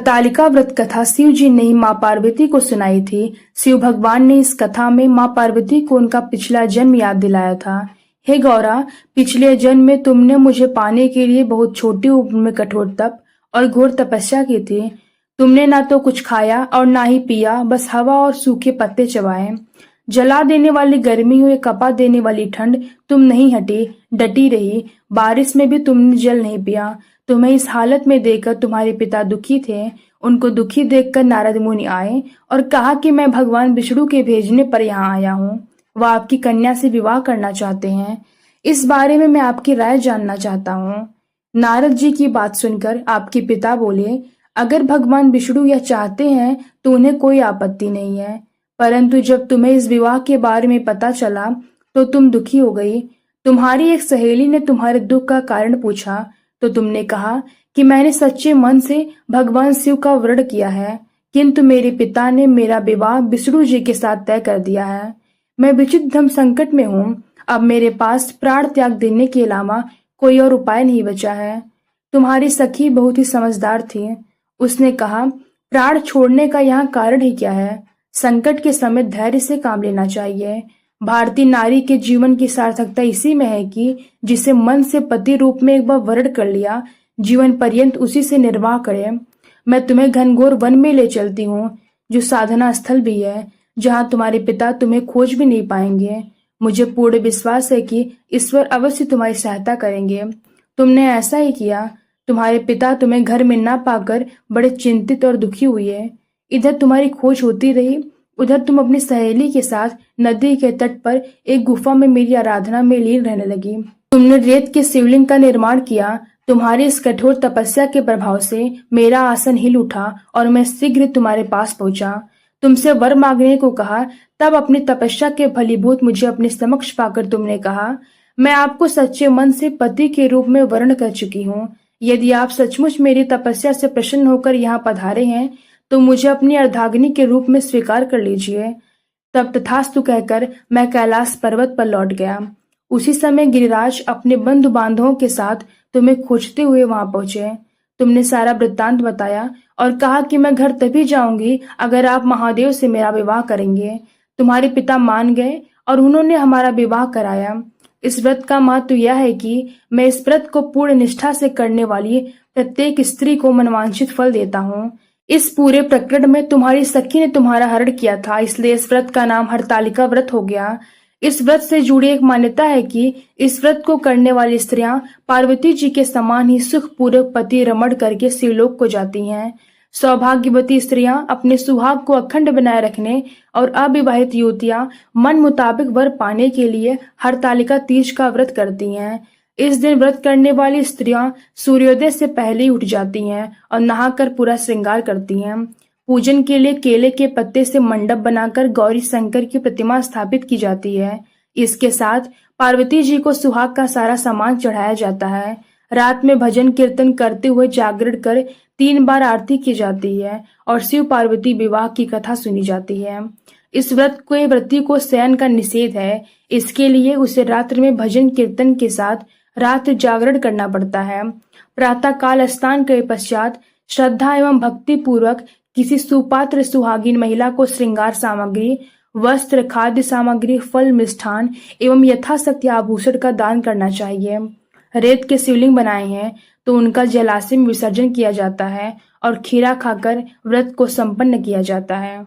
हरतालिका व्रत कथा शिव जी ने ही माँ पार्वती को सुनाई थी। शिव भगवान ने इस कथा में माँ पार्वती को उनका पिछला जन्म याद दिलाया था। हे गौरा, पिछले जन्म में तुमने मुझे पाने के लिए बहुत छोटी उम्र में कठोर तप और घोर तपस्या की थी। तुमने ना तो कुछ खाया और ना ही पिया, बस हवा और सूखे पत्ते चबाए। जला देने वाली गर्मी हुई, कपा देने वाली ठंड तुम नहीं हटी, डटी रही। बारिश में भी तुमने जल नहीं पिया। तुम्हें इस हालत में देखकर तुम्हारे पिता दुखी थे। उनको दुखी देखकर नारद मुनि आए और कहा कि मैं भगवान विष्णु के भेजने पर यहाँ आया हूँ। वह आपकी कन्या से विवाह करना चाहते हैं। इस बारे में मैं आपकी राय जानना चाहता हूँ। नारद जी की बात सुनकर आपके पिता बोले, अगर भगवान विष्णु यह चाहते हैं तो उन्हें कोई आपत्ति नहीं है, परंतु जब तुम्हें इस विवाह के बारे में पता चला तो तुम दुखी हो गई। तुम्हारी एक सहेली ने तुम्हारे दुख का कारण पूछा तो तुमने कहा कि मैंने सच्चे मन से भगवान शिव का व्रत किया है, किंतु मेरे पिता ने मेरा विवाह विष्णु जी के साथ तय कर दिया है। मैं विचित्र धर्म संकट में हूँ। अब मेरे पास प्राण त्याग देने के अलावा कोई और उपाय नहीं बचा है। तुम्हारी सखी बहुत ही समझदार थी। उसने कहा, प्राण छोड़ने का यहाँ कारण ही क्या है? संकट के समय धैर्य से काम लेना चाहिए। भारतीय नारी के जीवन की सार्थकता इसी में है कि जिसे मन से पति रूप में एक बार वर्ण कर लिया, जीवन पर्यंत उसी से निर्वाह करे। मैं तुम्हें घनघोर वन में ले चलती हूँ, जो साधना स्थल भी है, जहाँ तुम्हारे पिता तुम्हें खोज भी नहीं पाएंगे। मुझे पूर्ण विश्वास है कि ईश्वर अवश्य तुम्हारी सहायता करेंगे। तुमने ऐसा ही किया। तुम्हारे पिता तुम्हें घर में ना पाकर बड़े चिंतित और दुखी हुए। इधर तुम्हारी खोज होती रही, उधर तुम अपनी सहेली के साथ नदी के तट पर एक गुफा में मेरी आराधना में लीन रहने लगी। तुमने रेत के शिवलिंग का निर्माण किया। तुम्हारी इस कठोर तपस्या के प्रभाव से मेरा आसन हिल उठा और मैं शीघ्र तुम्हारे पास पहुंचा। तुमसे वर मांगने को कहा। तब अपनी तपस्या के फलीभूत मुझे अपने समक्ष पाकर तुमने कहा, मैं आपको सच्चे मन से पति के रूप में वर्ण कर चुकी हूँ। यदि आप सचमुच मेरी तपस्या से प्रसन्न होकर यहाँ पधारे हैं तो मुझे अपनी अर्धांगिनी के रूप में स्वीकार कर लीजिए। तब तथास्तु कहकर मैं कैलाश पर्वत पर लौट गया। उसी समय गिरिराज अपने बंधु बांधवों के साथ तुम्हें खोजते हुए वहां पहुंचे। तुमने सारा वृत्तांत बताया और कहा कि मैं घर तभी जाऊंगी अगर आप महादेव से मेरा विवाह करेंगे। तुम्हारे पिता मान गए और उन्होंने हमारा विवाह कराया। इस व्रत का महत्व यह है कि मैं इस व्रत को पूर्ण निष्ठा से करने वाली प्रत्येक स्त्री को मनवांछित फल देता हूँ। इस पूरे प्रकरण में तुम्हारी सखी ने तुम्हारा हरण किया था, इसलिए इस व्रत का नाम हरतालिका व्रत हो गया। इस व्रत से जुड़ी एक मान्यता है कि इस व्रत को करने वाली स्त्रियां पार्वती जी के समान ही सुखपूर्वक पति रमण करके शिवलोक को जाती हैं। सौभाग्यवती स्त्रियां अपने सुहाग को अखंड बनाए रखने और अविवाहित युवतियां मन मुताबिक वर पाने के लिए हरतालिका तीज का व्रत करती हैं। इस दिन व्रत करने वाली स्त्रियां सूर्योदय से पहले ही उठ जाती हैं और नहाकर पूरा श्रृंगार करती हैं। पूजन के लिए केले के पत्ते से मंडप बनाकर गौरी शंकर की प्रतिमा स्थापित की जाती है। इसके साथ पार्वती जी को सुहाग का सारा सामान चढ़ाया जाता है। रात में भजन कीर्तन करते हुए जागरण कर 3 बार आरती की जाती है और शिव पार्वती विवाह की कथा सुनी जाती है। इस व्रत के व्रती को शयन का निषेध है, इसके लिए उसे रात्रि में भजन कीर्तन के साथ रात्रि जागरण करना पड़ता है। प्रातः काल स्नान के पश्चात श्रद्धा एवं भक्ति पूर्वक किसी सुपात्र सुहागिन महिला को श्रृंगार सामग्री, वस्त्र, खाद्य सामग्री, फल, मिष्ठान एवं यथाशक्ति आभूषण का दान करना चाहिए। रेत के शिवलिंग बनाए हैं तो उनका जलाशय में विसर्जन किया जाता है और खीरा खाकर व्रत को संपन्न किया जाता है।